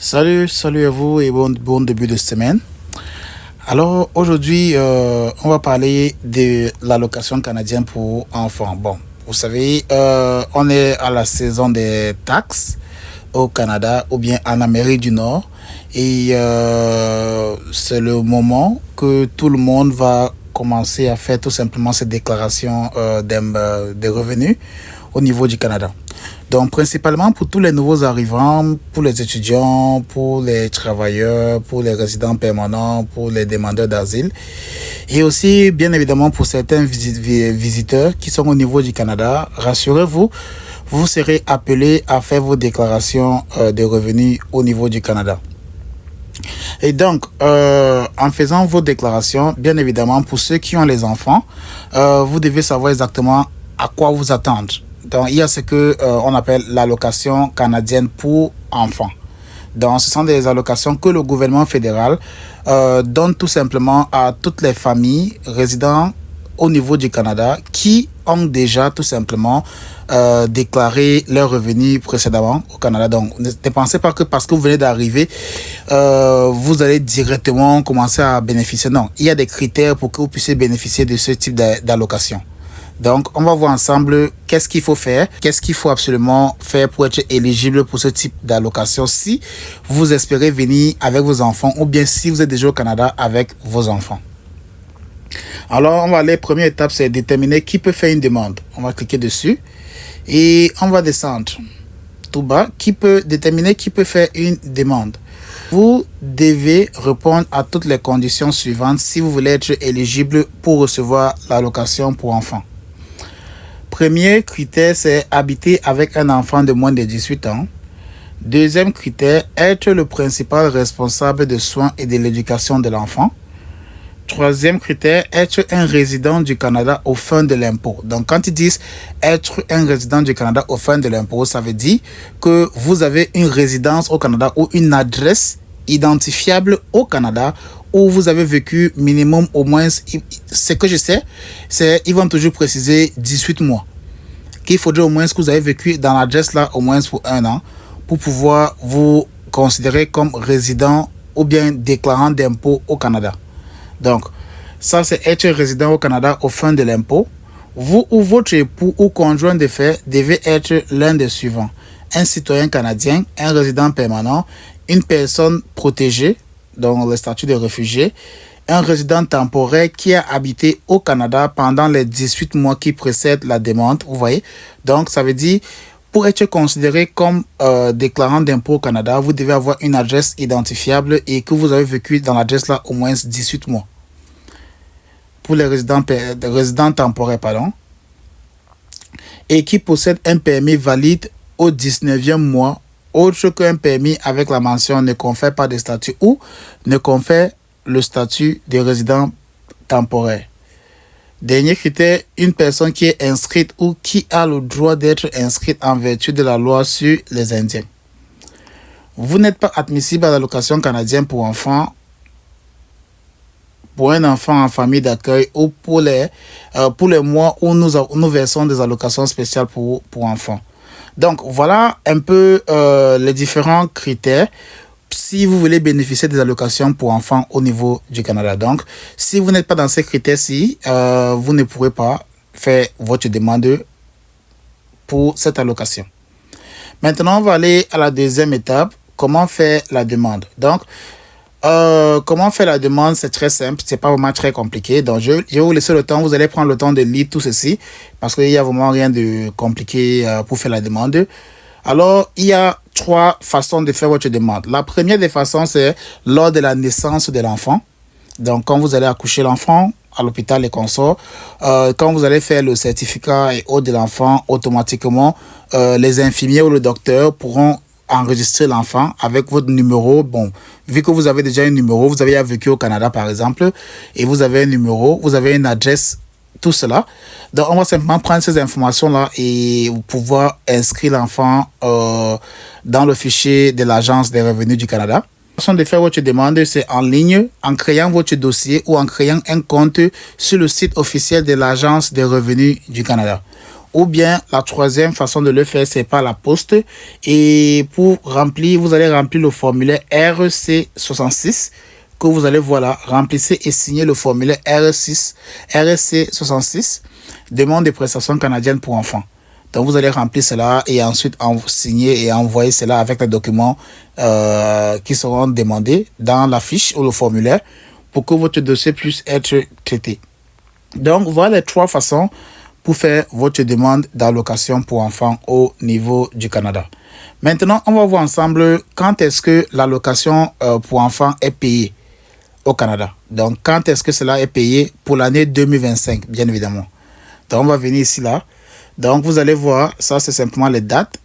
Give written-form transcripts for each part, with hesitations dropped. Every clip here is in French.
Salut à vous et bon début de semaine. Alors aujourd'hui, on va parler de l'allocation canadienne pour enfants. Bon, vous savez, on est à la saison des taxes au Canada ou bien en Amérique du Nord et c'est le moment que tout le monde va commencer à faire tout simplement cette déclaration des revenus au niveau du Canada. Donc, principalement pour tous les nouveaux arrivants, pour les étudiants, pour les travailleurs, pour les résidents permanents, pour les demandeurs d'asile, et aussi, bien évidemment, pour certains visiteurs qui sont au niveau du Canada, rassurez-vous, vous serez appelés à faire vos déclarations de revenus au niveau du Canada. Et donc, en faisant vos déclarations, bien évidemment, pour ceux qui ont les enfants, vous devez savoir exactement à quoi vous attendre. Donc, il y a ce que on appelle l'allocation canadienne pour enfants. Donc, ce sont des allocations que le gouvernement fédéral donne tout simplement à toutes les familles résidant au niveau du Canada qui ont déjà tout simplement déclaré leurs revenus précédemment au Canada. Donc, ne pensez pas que parce que vous venez d'arriver, vous allez directement commencer à bénéficier. Non, il y a des critères pour que vous puissiez bénéficier de ce type d'allocation. Donc, on va voir ensemble qu'est-ce qu'il faut faire, qu'est-ce qu'il faut absolument faire pour être éligible pour ce type d'allocation si vous espérez venir avec vos enfants ou bien si vous êtes déjà au Canada avec vos enfants. Alors, on va aller, première étape, c'est déterminer qui peut faire une demande. On va cliquer dessus et on va descendre tout bas. Déterminer qui peut faire une demande. Vous devez répondre à toutes les conditions suivantes si vous voulez être éligible pour recevoir l'allocation pour enfants. Premier critère, c'est habiter avec un enfant de moins de 18 ans. Deuxième critère, être le principal responsable des soins et de l'éducation de l'enfant. Troisième critère, être un résident du Canada aux fins de l'impôt. Donc, quand ils disent être un résident du Canada aux fins de l'impôt, ça veut dire que vous avez une résidence au Canada ou une adresse identifiable au Canada où vous avez vécu minimum au moins, ce que je sais, c'est ils vont toujours préciser 18 mois. Qu'il faudrait au moins que vous avez vécu dans l'adresse là au moins pour 1 an pour pouvoir vous considérer comme résident ou bien déclarant d'impôt au Canada. Donc, ça c'est être résident au Canada aux fins de l'impôt. Vous ou votre époux ou conjoint de fait devez être l'un des suivants. Un citoyen canadien, un résident permanent, une personne protégée, donc le statut de réfugié, un résident temporaire qui a habité au Canada pendant les 18 mois qui précèdent la demande, vous voyez. Donc, ça veut dire, pour être considéré comme déclarant d'impôt au Canada, vous devez avoir une adresse identifiable et que vous avez vécu dans l'adresse là au moins 18 mois. Pour les résidents temporaires, et qui possèdent un permis valide au 19e mois, autre qu'un permis avec la mention ne confère pas de statut ou ne confère le statut de résident temporaire. Dernier critère, une personne qui est inscrite ou qui a le droit d'être inscrite en vertu de la loi sur les Indiens. Vous n'êtes pas admissible à l'allocation canadienne pour enfants, pour un enfant en famille d'accueil ou pour les mois où nous versons des allocations spéciales pour enfants. Donc, voilà un peu les différents critères si vous voulez bénéficier des allocations pour enfants au niveau du Canada. Donc, si vous n'êtes pas dans ces critères-ci, vous ne pourrez pas faire votre demande pour cette allocation. Maintenant, on va aller à la deuxième étape. Comment faire la demande? Donc, comment faire la demande? C'est très simple, c'est pas vraiment très compliqué. Donc, je vais vous laisser le temps. Vous allez prendre le temps de lire tout ceci parce qu'il n'y a vraiment rien de compliqué pour faire la demande. Alors, il y a 3 façons de faire votre demande. La première des façons, c'est lors de la naissance de l'enfant. Donc, quand vous allez accoucher l'enfant à l'hôpital et consorts, quand vous allez faire le certificat et autres de l'enfant, automatiquement, les infirmiers ou le docteur pourront enregistrer l'enfant avec votre numéro. Bon, vu que vous avez déjà un numéro, vous avez vécu au Canada par exemple, et vous avez un numéro, vous avez une adresse, tout cela. Donc, on va simplement prendre ces informations-là et pouvoir inscrire l'enfant dans le fichier de l'Agence des revenus du Canada. La façon de faire votre demande, c'est en ligne, en créant votre dossier ou en créant un compte sur le site officiel de l'Agence des revenus du Canada. Ou bien la troisième façon de le faire, c'est par la poste. Et pour remplir, vous allez remplir le formulaire RC66 que vous allez voir là. Remplissez et signez le formulaire RC66, demande des prestations canadiennes pour enfants. Donc vous allez remplir cela et ensuite signer et envoyer cela avec les documents qui seront demandés dans la fiche ou le formulaire pour que votre dossier puisse être traité. Donc voilà les trois façons pour faire votre demande d'allocation pour enfants au niveau du Canada. Maintenant, on va voir ensemble quand est-ce que l'allocation pour enfants est payée au Canada. Donc, quand est-ce que cela est payé pour l'année 2025, bien évidemment. Donc, on va venir ici, là. Donc, vous allez voir, ça, c'est simplement les dates.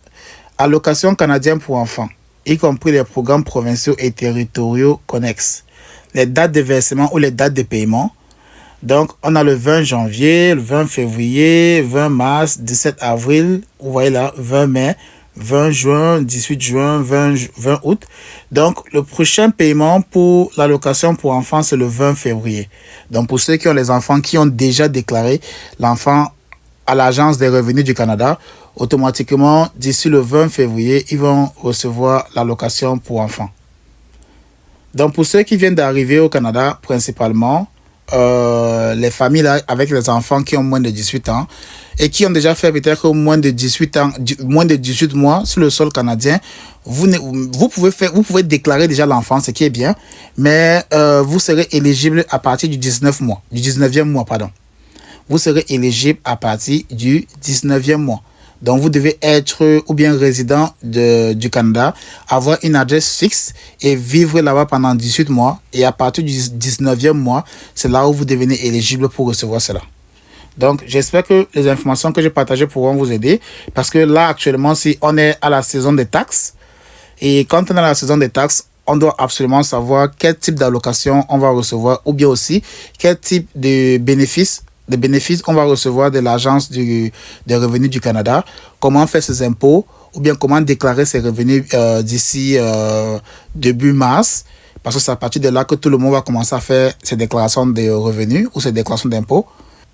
Allocation canadienne pour enfants, y compris les programmes provinciaux et territoriaux connexes. Les dates de versement ou les dates de paiement. Donc, on a le 20 janvier, le 20 février, 20 mars, 17 avril, vous voyez là, 20 mai, 20 juin, 18 juin, 20 août. Donc, le prochain paiement pour l'allocation pour enfants, c'est le 20 février. Donc, pour ceux qui ont les enfants qui ont déjà déclaré l'enfant à l'Agence des revenus du Canada, automatiquement, d'ici le 20 février, ils vont recevoir l'allocation pour enfants. Donc, pour ceux qui viennent d'arriver au Canada, principalement, les familles là, avec les enfants qui ont moins de 18 ans et qui ont déjà fait peut-être moins de 18 ans, moins de 18 mois sur le sol canadien, vous pouvez déclarer déjà l'enfant, ce qui est bien, mais vous serez éligible à partir du 19e mois, pardon. Vous serez éligible à partir du 19e mois. Donc, vous devez être ou bien résident du Canada, avoir une adresse fixe et vivre là-bas pendant 18 mois. Et à partir du 19e mois, c'est là où vous devenez éligible pour recevoir cela. Donc, j'espère que les informations que j'ai partagées pourront vous aider. Parce que là, actuellement, si on est à la saison des taxes, et quand on est à la saison des taxes, on doit absolument savoir quel type d'allocation on va recevoir ou bien aussi quel type de bénéfices on va recevoir de l'Agence des revenus du Canada, comment faire ses impôts ou bien comment déclarer ses revenus d'ici début mars, parce que c'est à partir de là que tout le monde va commencer à faire ses déclarations de revenus ou ses déclarations d'impôts.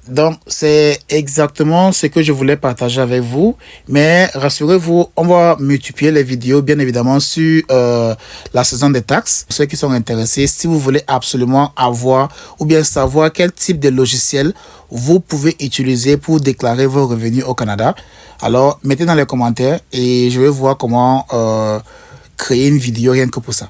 Donc, c'est exactement ce que je voulais partager avec vous. Mais rassurez-vous, on va multiplier les vidéos, bien évidemment, sur la saison des taxes. Pour ceux qui sont intéressés, si vous voulez absolument avoir ou bien savoir quel type de logiciel vous pouvez utiliser pour déclarer vos revenus au Canada, alors mettez dans les commentaires et je vais voir comment créer une vidéo rien que pour ça.